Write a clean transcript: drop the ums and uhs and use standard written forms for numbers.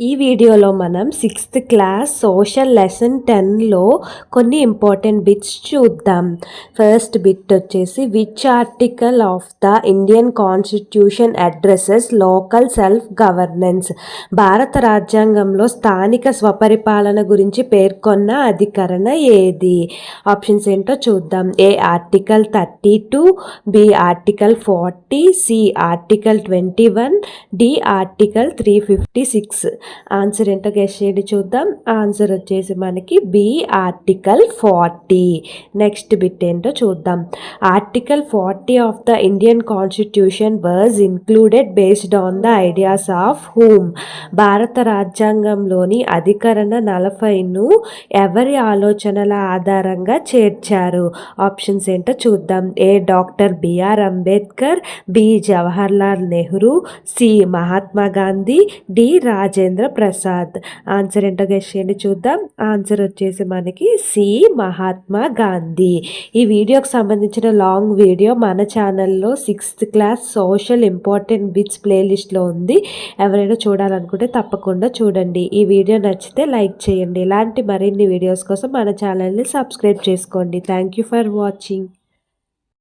ఈ వీడియోలో మనం 6th క్లాస్ సోషల్ లెసన్ 10లో కొన్ని ఇంపార్టెంట్ బిట్స్ చూద్దాం. ఫస్ట్ బిట్ వచ్చేసి which article of the Indian constitution addresses local self governance. భారత రాజ్యాంగంలో స్థానిక స్వపరిపాలన గురించి పేర్కొన్న అధికరణ ఏది? ఆప్షన్స్ ఏంటో చూద్దాం. A article 32, B article 40, C article 21, D article 356. Answer ఏంటో గెస్ చేయండి చూద్దాం. ఆన్సర్ వచ్చేసి మనకి బి ఆర్టికల్ 40. నెక్స్ట్ బిట్ ఏంటో చూద్దాం. Article 40 of the Indian constitution was included based on the ideas of whom. భారత రాజ్యాంగంలోని అధికరణ 40ను ఎవరి ఆలోచనల ఆధారంగా చేర్చారు? ఆప్షన్స్ ఏంటో చూద్దాం. A doctor B R Ambedkar, B Jawaharlal Nehru, C Mahatma Gandhi, D Rajendra Prasad. Answer ఏంటో గెస్ చేయండి చూద్దాం. ఆన్సర్ వచ్చేసి మనకి సి మహాత్మా గాంధీ. ఈ వీడియోకి సంబంధించిన లాంగ్ వీడియో మన ఛానల్లో 6th class social important bits ప్లేలిస్ట్లో ఉంది. ఎవరైనా చూడాలనుకుంటే తప్పకుండా చూడండి. ఈ వీడియో నచ్చితే లైక్ చేయండి. ఇలాంటి మరిన్ని వీడియోస్ కోసం మన ఛానల్ని సబ్స్క్రైబ్ చేసుకోండి. Thank you for watching.